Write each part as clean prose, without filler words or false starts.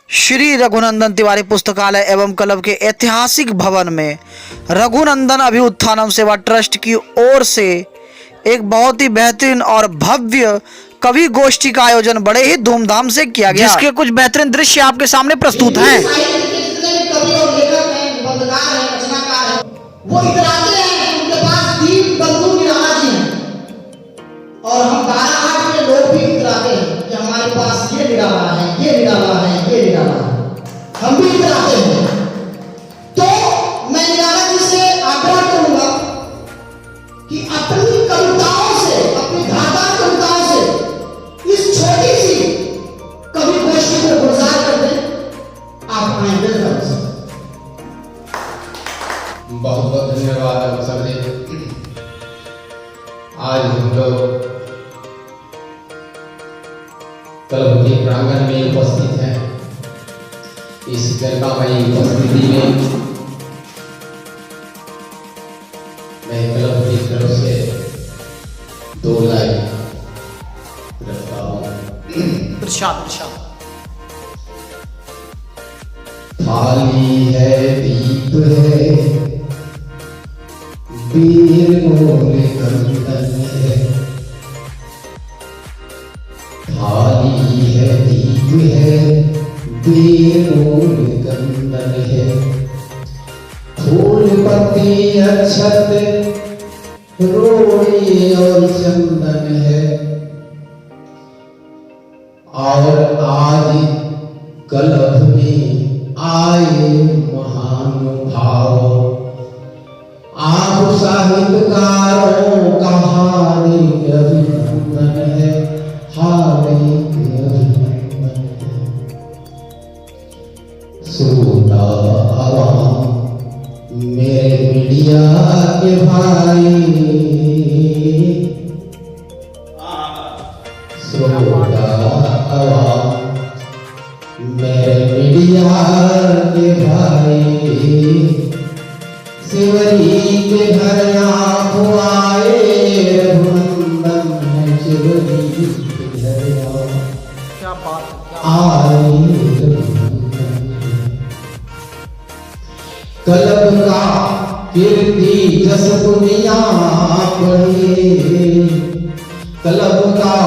श्री रघुनंदन तिवारी पुस्तकालय एवं क्लब के ऐतिहासिक भवन में रघुनंदन अभ्युत्थानम सेवा ट्रस्ट की ओर से एक बहुत ही बेहतरीन और भव्य कवि गोष्ठी का आयोजन बड़े ही धूमधाम से किया गया, जिसके कुछ बेहतरीन दृश्य आपके सामने प्रस्तुत हैं। वो इतराते हैं, उनके पास दीप बंधु गिराना जी हैं और हम 12-8 के लोग भी इतराते हैं कि हमारे पास ये निराला है, ये निराला है, ये निराला है, हम भी इतराते हैं। तो मैं निराला जी से आग्रह करूंगा कि अपनी कविताओं से, अपनी धारदार कविताओं से इस छोटी सी कवि गोष्ठी को गुलजार कर दें। आप आएंगे जरूर। बहुत बहुत धन्यवाद आप सबने। आज हम लोग क्लब के प्रांगण में उपस्थित हैं। इस गंगामयी उपस्थिति में मैं क्लब की तरफ से 2 लाइन रखता हूँ। थाली है, दीप है, वीर मोले कंदन है। थाली है, दीप है, वीर मोले कंदन है। फूल पत्ती अक्षत रोड़ी और चंदन है। और आज क्लब में आए महानुभाव, आप साहित्यकारों का हार्दिक अभिनंदन है, हार्दिक अभिनंदन है। श्रोता आवाम, मेरे मीडिया के भाई, श्रोता आवाम, मेरे मीडिया के भाई, शिवरी के घर आप आए, रघुनंदन है शिवरी के घर क्या बात आए, क्लब का कीर्ति जस दुनिया बढ़े, क्लब का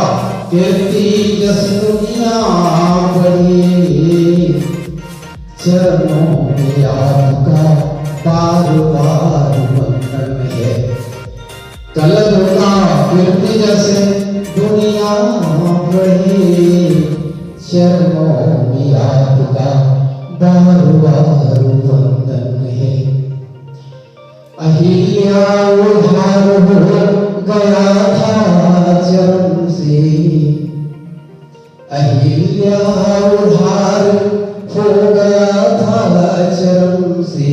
कीर्ति जस दुनिया बढ़े। चरणों में आपका बार बार वंदन है। क्लब का कीर्ति जैसे दुनिया बढ़े, चरणों में आपका बार बार वंदन है। अहिल्या उधार हो गया था चरण से, अहिल्या उधार हो गया था चरण से।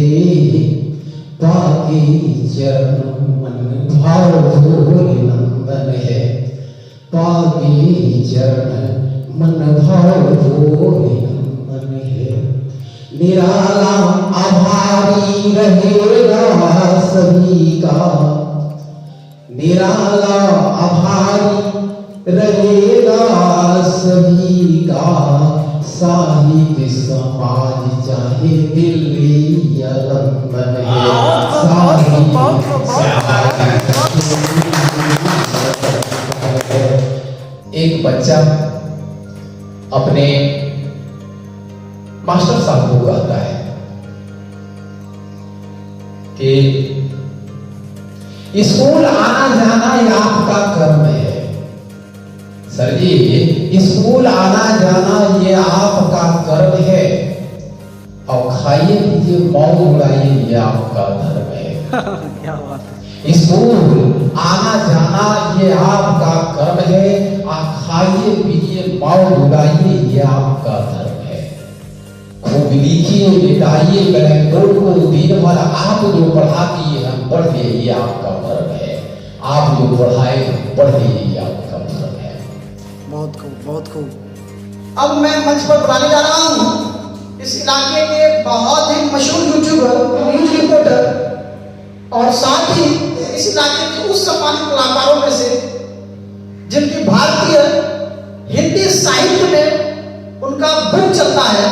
बाकी चरण मन भाव भोले नंदन है, बाकी चरण मन भाव भोले नंदन है। निराला आभारी रहेगा सभी का, निराला आभारी रहेगा सभी का। साहित्य समाज चाहे दिल्ली या लंदन है, एक बच्चा अपने मास्टर साहब को कहता है कि स्कूल आना जाना ये आपका कर्म है। सर जी, स्कूल आना जाना ये आपका कर्म है, और खाइए पीजिए मौज उड़ाइए ये आपका धर्म है। क्या बात है। स्कूल आना जाना ये आपका कर्म है, और खाइए पीजिए मौज उड़ाइए ये आपका धर्म है। खूब लिखिए लिटाइए ब्लैकबोर्ड को दिन भर, आप जो पढ़ाती है हम पढ़ते ये आपका धर्म है, आप जो पढ़ाए हम पढ़ते ये आपका धर्म है। बहुत खूब, बहुत खूब। अब मैं मंच पर बुलाने जा रहा हूं इस इलाके के बहुत ही मशहूर यूट्यूबर, न्यूज रिपोर्टर और साथ ही इस इलाके के उस सम्मानित कलाकारों में से जिनकी भारतीय हिंदी साहित्य में उनका बुक चलता है,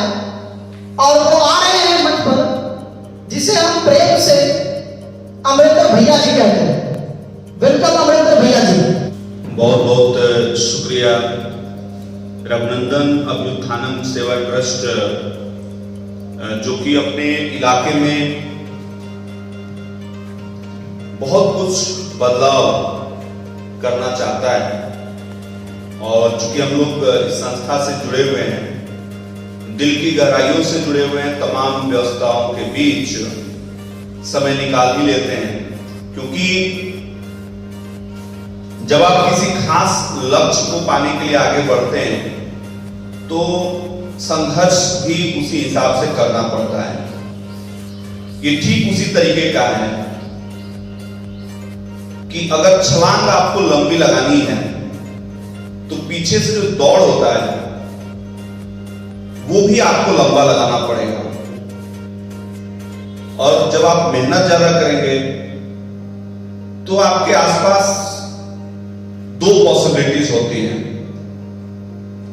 कहते हैं। वेलकम अमरिंदर भैया जी। बहुत बहुत शुक्रिया रघुनंदन अभ्युत्थानम सेवा ट्रस्ट जो कि अपने इलाके में बहुत कुछ बदलाव करना चाहता है और चूंकि हम लोग इस संस्था से जुड़े हुए हैं, दिल की गहराइयों से जुड़े हुए हैं, तमाम व्यवस्थाओं के बीच समय निकाल ही लेते हैं, क्योंकि जब आप किसी खास लक्ष्य को पाने के लिए आगे बढ़ते हैं तो संघर्ष भी उसी हिसाब से करना पड़ता है। ये ठीक उसी तरीके का है कि अगर छलांग आपको लंबी लगानी है तो पीछे से जो दौड़ होता है वो भी आपको लंबा लगाना पड़ेगा। और जब आप मेहनत ज्यादा करेंगे तो आपके आसपास दो पॉसिबिलिटीज होती हैं,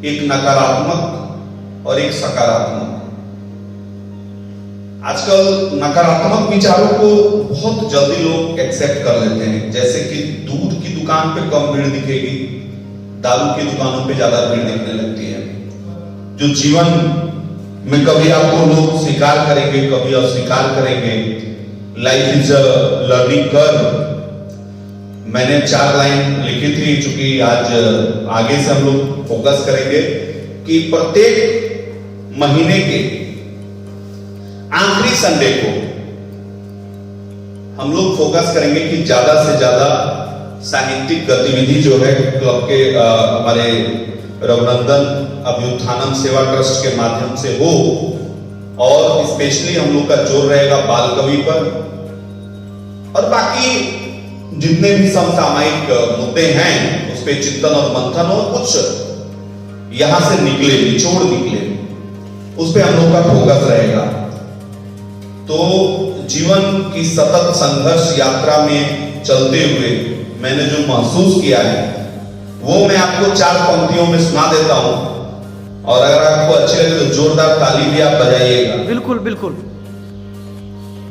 एक नकारात्मक और एक सकारात्मक। आजकल नकारात्मक विचारों को बहुत जल्दी लोग एक्सेप्ट कर लेते हैं, जैसे कि दूध की दुकान पे कम भीड़ दिखेगी, दारू की दुकानों पे ज्यादा भीड़ दिखने लगती है। जो जीवन में कभी आपको लोग स्वीकार करेंगे, कभी अस्वीकार करेंगे। Life is a learning curve. मैंने 4 लाइन लिखी थी, चूंकि आज आगे से हम लोग फोकस करेंगे कि प्रत्येक महीने के आखिरी संडे को हम लोग फोकस करेंगे कि ज्यादा से ज्यादा साहित्यिक गतिविधि जो है क्लब के हमारे रघुनंदन अभ्युत्थानम सेवा ट्रस्ट के माध्यम से हो, और स्पेशली हम लोग का जोर रहेगा बाल कवि पर, और बाकी जितने भी समसामयिक मुद्दे हैं उस पर चिंतन और मंथन और कुछ यहां से निकले, निचोड़ निकले, उस पर हम लोग का फोकस रहेगा। तो जीवन की सतत संघर्ष यात्रा में चलते हुए मैंने जो महसूस किया है वो मैं आपको 4 पंक्तियों में सुना देता हूं, और अगर आपको अच्छी लगे तो जोरदार ताली भी आप बजाइएगा। बिल्कुल बिल्कुल।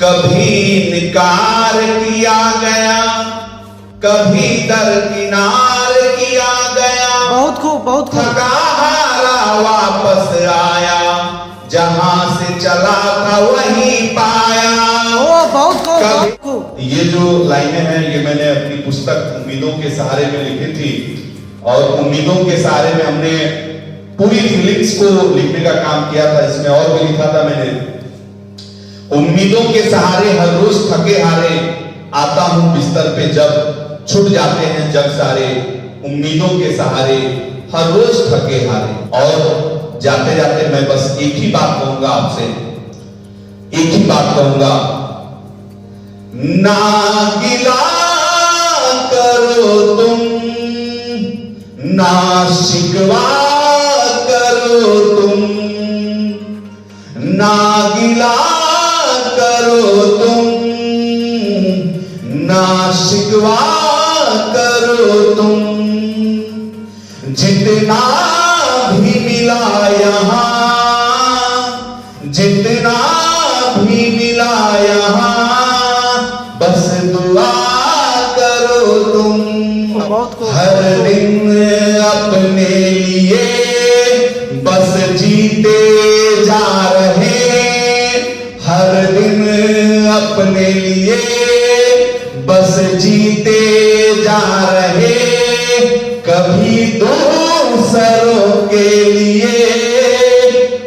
कभी निकार किया गया, कभी दरकिनार किया गया, बहुत खूब बहुत खूब। थका हारा वापस आया, जहां से चला था वहीं पाया। ओ बहुत खूब बहुत खूब। ये जो लाइनें हैं ये मैंने अपनी पुस्तक उम्मीदों के सहारे में लिखी थी, और उम्मीदों के सहारे में हमने पूरी फीलिंग्स को लिखने का काम किया था। इसमें और भी लिखा था मैंने, उम्मीदों के सहारे हर रोज थके हारे आता हूं बिस्तर पे, जब छूट जाते हैं जग सारे। उम्मीदों के सहारे हर रोज थके हारे। और जाते जाते मैं बस एक ही बात कहूंगा आपसे, एक ही बात कहूंगा, ना गिला करो तुम, ना शिकवा करो तुम, ना गिला करो तुम, ना शिकवा करो तुम। जितना भी मिला यहाँ, जितना भी मिला यहाँ, बस दुआ करो तुम। हर दिन अपने लिए बस जीते जा रहे, हर दिन अपने लिए बस जीते जा रहे, कभी दूसरों के लिए,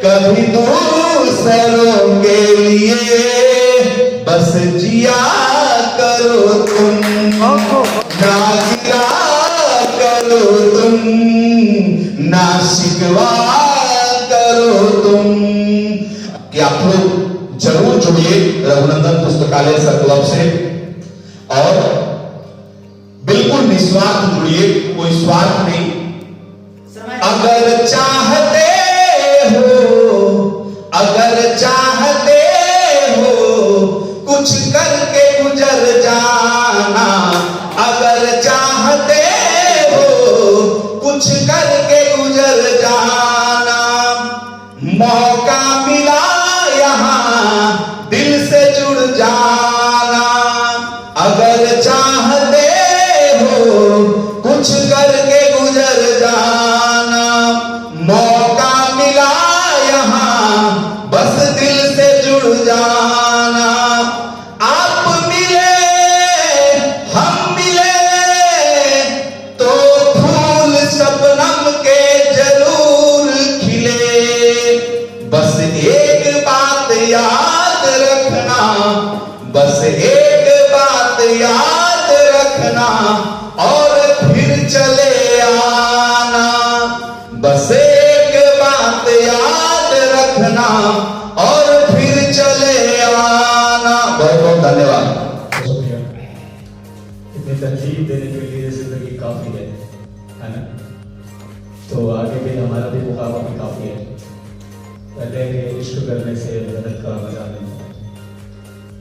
कभी दूसरों के लिए बस जिया करो तुम, ना गिरा करो तुम, ना शिकवा करो तुम। कि आप लोग जरूर जुड़िए रघुनंदन पुस्तकालय क्लब से, और बिल्कुल निस्वार्थ जुड़िए, कोई स्वार्थ नहीं। अगर चाहते हो, अगर चाहते हो कुछ करके गुजर जाना, अगर चाहते हो कुछ करके गुजर जाना, मौका मिला यहाँ दिल से जुड़ जाना। अगर यहाँ बस दिल से जुड़ जाना। आप मिले हम मिले तो फूल शबनम के जरूर खिले। बस एक बात याद रखना, बस एक बात याद रखना और फिर चले आना। बस एक बात याद रखना और फिर चले आना। बहुत बहुत धन्यवाद। शुक्रिया, इतनी तरजीब देने के लिए जिंदगी काफी है ना। तो आगे भी हमारा भी मुकाबला भी काफी है। कहते हैं कि इश्क करने से वहदत का मजा मिलता है,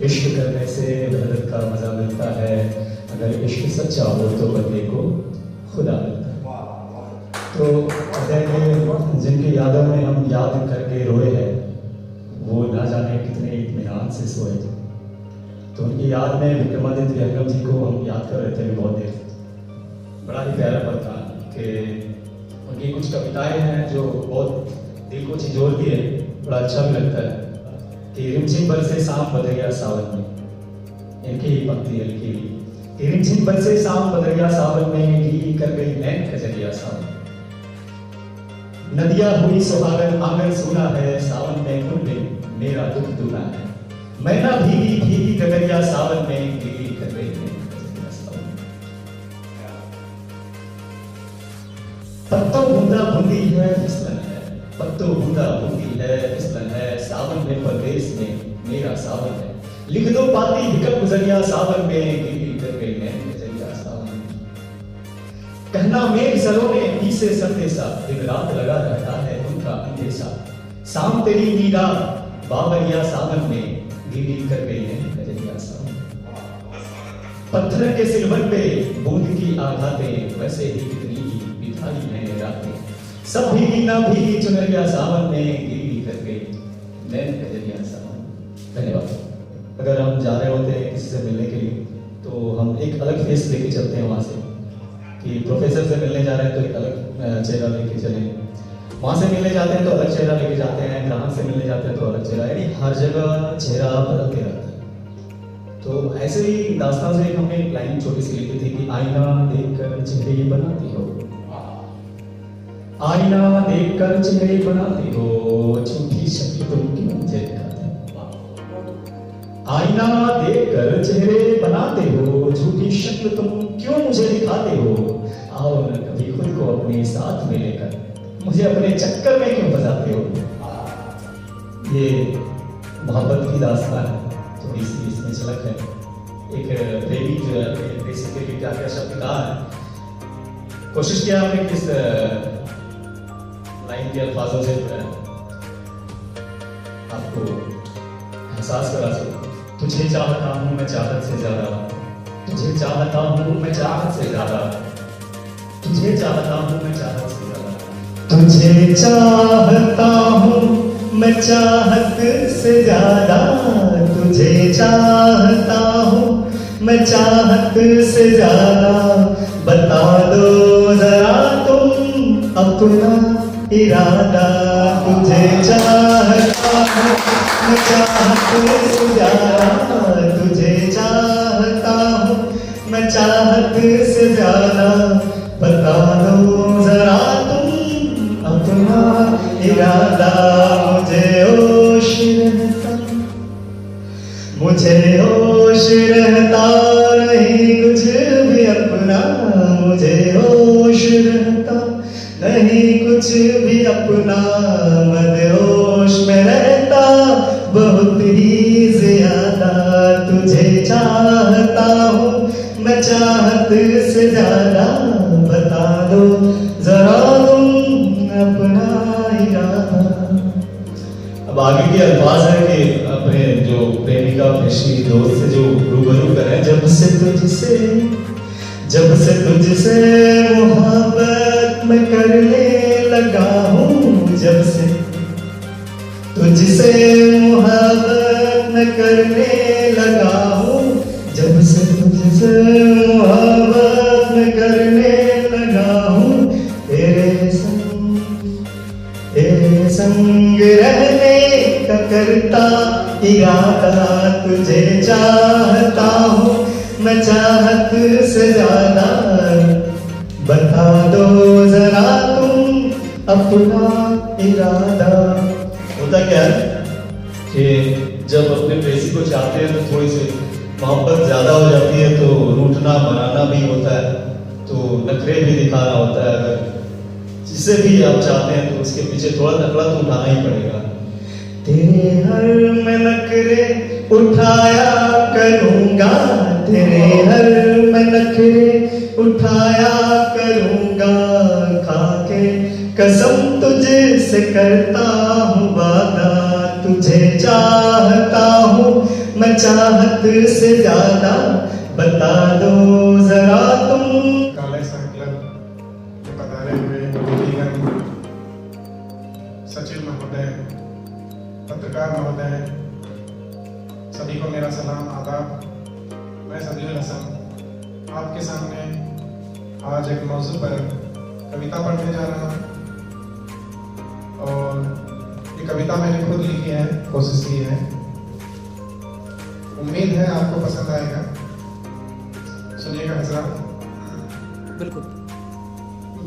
इश्क करने से वहदत का मजा मिलता है। अगर इश्क सच्चा हो तो बंदे को खुदा मिलता है। तो कहते हैं कि जिनकी यादों में हम याद करके रोए हैं, वो ना जाने कितने इत्मीनान से सोए थे। तो उनकी याद में विक्रमादित्य अकरम जी को हम याद कर रहे थे बहुत देर। बड़ा ही प्यारा पल था कि उनकी कुछ कविताएं हैं जो बहुत दिल को झिझोड़ती है, बड़ा अच्छा भी लगता है कि रिमझिम बरसे शाम बदरिया सावन में। इनकी ही पंक्ति है लिखी हुई कि रिमझिम बरसे शाम बदरिया सावन में, गीली कर गई नैन खजरिया सावन। नदिया हुई सुहागन आंगन सूना है, सावन में कुल में मेरा दुख दूना है। मैना भीगी भीगी गगरिया सावन में, गीली कर गई नैन खजरिया सावन। पत्तों बूंदा बूंदी है फिसलन है, पत्तों बूंदा बूंदी है फिसलन है। सावन में परदेश में मेरा सावन है, लिख दो पाती हिकल गुजरिया सावन में, गीली कर गई नैन खजरिया सावन। कहना मेघ सरों ने पीसे संदेशा, दिन रात लगा रहता है उनका अंदेशा। शाम तेरी नीरा बाबरिया सावन में, गीली कर गई है खजरिया सावन। पत्थर के सिलवन पे बूंद की आघातें, वैसे ही कितनी ही बिताई है रातें। सब भीगी ना भीगी चुनरिया सावन में, गीली कर गई नैन खजरिया सावन। धन्यवाद। अगर हम जा रहे होते हैं किसी से मिलने के लिए तो हम एक अलग फेस लेके चलते हैं वहां से, कि प्रोफेसर से मिलने जा रहे हैं तो एक अलग चेहरा लेके चले, वहां से मिलने जाते हैं तो अलग चेहरा लेके जाते हैं, ग्राहक से मिलने जाते हैं तो अलग चेहरा, यानी हर जगह चेहरा बदलते रहता है। तो ऐसे ही दास्तान से हमने एक लाइन छोटी सी लिखी थी कि आईना देखकर चेहरे बनाती हो, आईना देखकर चेहरे बनाती हो, झूठी शक्ल तुम क्यों मुझे दिखाते हो। आईना देखकर चेहरे बनाते हो, झूठी शक्ल तुम क्यों मुझे दिखाते हो। आओ न कभी खुद को अपने साथ में लेकर, मुझे अपने चक्कर में क्यों फंसाते हो। ये मोहब्बत की दास्तान है, थोड़ी सी इसमें झलक है। एक प्रेमी जो है बेसिकली क्या क्या शब्द कहा है, कोशिश किया हमने किस लाइन के अल्फाजों से आपको एहसास करा सकूं। तुझे चाहता हूं मैं चाहत से ज्यादा, तुझे चाहता हूं मैं चाहत से ज्यादा, तुझे चाहता हूं मैं चाहत से ज्यादा, तुझे चाहता हूं मैं चाहत से ज्यादा, तुझे चाहता हूं मैं चाहत से ज्यादा। बता दो जरा तुम अपना इरादा, तुझे चाहता हूं मैं चाहत से ज्यादा, तुझे चाहता हूं मैं चाहत से ज्यादा। बता दो जरा तुम अपना इरादा, मुझे होश रहता, मुझे होश रहता नहीं कुछ भी अपना, मुझे होश रहता नहीं कुछ भी अपना। मदहोश में रहता बहुत ही ज्यादा, तुझे चाहता हूँ मैं चाहत से ज्यादा। बता दो जरा तुम अपना इरादा। अब आगे के अल्फाज है कि अपने जो प्रेमिका प्रेमी दोस्त से जो रूबरू करें, जब से तुझसे मोहब्बत में करने लगा हूँ, जब से तुझसे मोहब्बत में करने लगा हूँ, जब से तुझसे मोहब्बत में करने लगा हूँ। तेरे संग रहने का करता इरादा, तुझे चाहता हूँ मैं चाहत से ज्यादा, बता दो जरा तुम अपना इरादा। होता क्या है कि जब अपने प्रेसी को चाहते हैं तो थोड़ी सी मोहब्बत ज्यादा हो जाती है, तो रूठना मनाना भी होता है, तो नखरे भी दिखाना होता है। अगर जिसे भी आप चाहते हैं तो उसके पीछे थोड़ा नखरा तो उठाना ही पड़ेगा। तेरे हर में नखरे उठाया करूंगा, तेरे हर में नखरे उठाया करूंगा, खाके कसम तुझे से करता हूँ वादा, तुझे चाहता हूँ मैं चाहत से ज्यादा, बता दो जरा तुम। काले संकलन के पधारे हुए विधिगण, सचिव महोदय, पत्रकार महोदय, सभी को मेरा सलाम आदाब। मैं सदील हसन आपके सामने आज एक मौजू पर कविता पढ़ने जा रहा हूँ, और ये कविता मैंने खुद लिखी है, कोशिश की है। उम्मीद है आपको पसंद आएगा। सुनिएगा हजरात। बिल्कुल।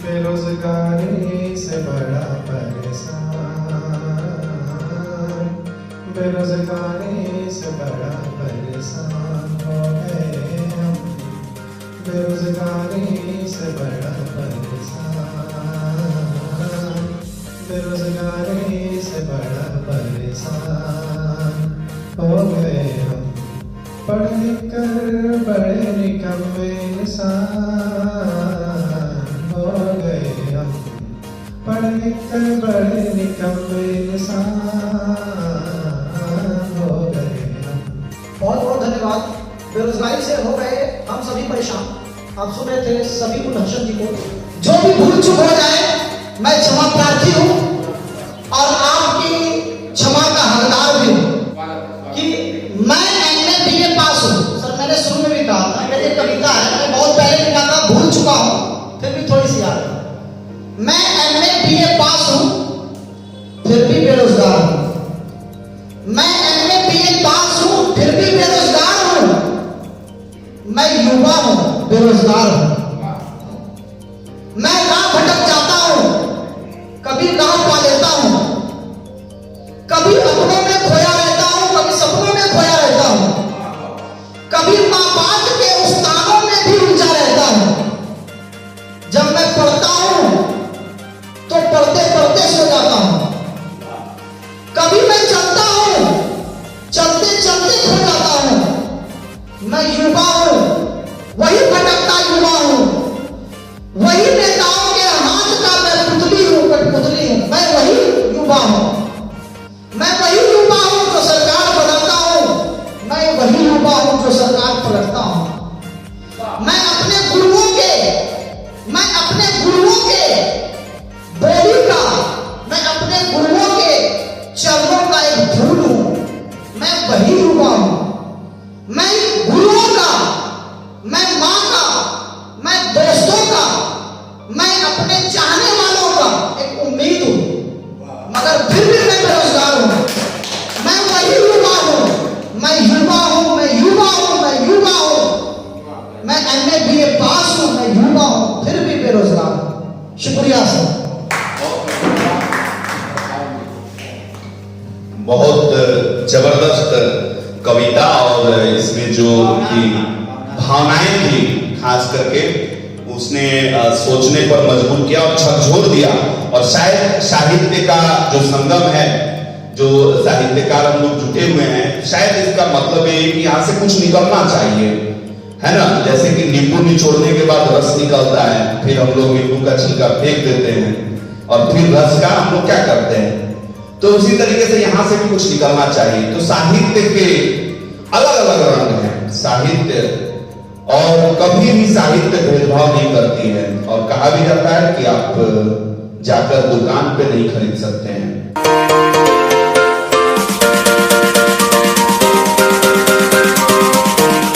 बेरोजगारी से बड़ा परेशान, बेरोजगारी से बड़ा परेशान हो गए हम, बेरोजगारी से बड़ा परेशान, बेरोजगारी से बड़ा परेशान हो गए हम, पढ़ लिख कर बड़े निकम्मे इंसान हो गए हम, पढ़ लिख कर बड़े निकम्मे इंसान हो गए हम। बहुत बहुत धन्यवाद। बेरोजगारी से हो गए हम सभी परेशान। आप सुन रहे थे सभी को दर्शन जी को। जो भी भूल चूक हो जाए मैं क्षमा प्रार्थी हूँ, और आपकी क्षमा का हकदार भी हूँ कि मैं MA BA पास हूँ। सर मैंने शुरू में भी कहा था, मेरी एक कविता है, मैं बहुत पहले लिखा था, भूल चुका हूँ, फिर भी थोड़ी सी याद है। मैं MA BA पास हूँ, फिर भी बेरोजगार हूँ। मैं MA BA पास हूँ, फिर भी बेरोजगार हूँ। मैं युवा हूँ, बेरोजगार हूँ। मैं राह भटक जाता हूँ, कभी राह पा लेता हूँ, कभी अपनों में खोया रहता हूँ, कभी सपनों में खोया रहता हूँ, कभी माँ बाप के उस्तादों में भी उलझा रहता हूँ। जब मैं पढ़ता हूँ तो पढ़ते पढ़ते सो जाता हूँ, कभी मैं चलता हूँ, चलते चलते खो जाता हूँ। मैं युवा हूँ, वही भटकता युवा हूँ, वही नेताओं के हाथ का मैं पुतली हूँ, कठपुतली हूँ। मैं वही युवा हूँ, मैं वही युवा हूँ जो सरकार बदलता हूँ, मैं वही युवा हूँ जो सरकार पलटता हूँ। मैं अपने गुरुओं के बोली का, मैं अपने गुरुओं के चरणों का एक धूल हूँ। मैं वही युवा हूँ, मैं गुरुओं का, मैं माँ का, मैं दोस्तों का, मैं अपने चाहने वालों का एक उम्मीद हूँ, मगर फिर भी मैं बेरोजगार हूँ। मैं वही युवा हूँ, मैं युवा हूँ, मैं युवा हूँ, मैं युवा हूँ। मैं MA BA पास हूँ, मैं युवा हूँ, फिर भी बेरोजगार हूँ। शुक्रिया सर। बहुत जबरदस्त कविता, और इसमें जो की भावनाएं थी खास करके उसने सोचने पर मजबूर किया और झकझोर दिया। और शायद साहित्य का जो संगम है, जो साहित्यकार हम लोग जुटे हुए हैं, शायद इसका मतलब है कि यहाँ से कुछ निकलना चाहिए, है ना। जैसे कि नींबू निचोड़ने के बाद रस निकलता है, फिर हम लोग नींबू का छिलका फेंक देते हैं, और फिर रस का हम लोग क्या करते हैं। तो उसी तरीके से यहाँ से भी कुछ निकलना चाहिए। तो साहित्य के अलग अलग रंग हैं। साहित्य और कभी भी साहित्य भेदभाव नहीं करती है, और कहा भी जाता है कि आप जाकर दुकान पे नहीं खरीद सकते हैं।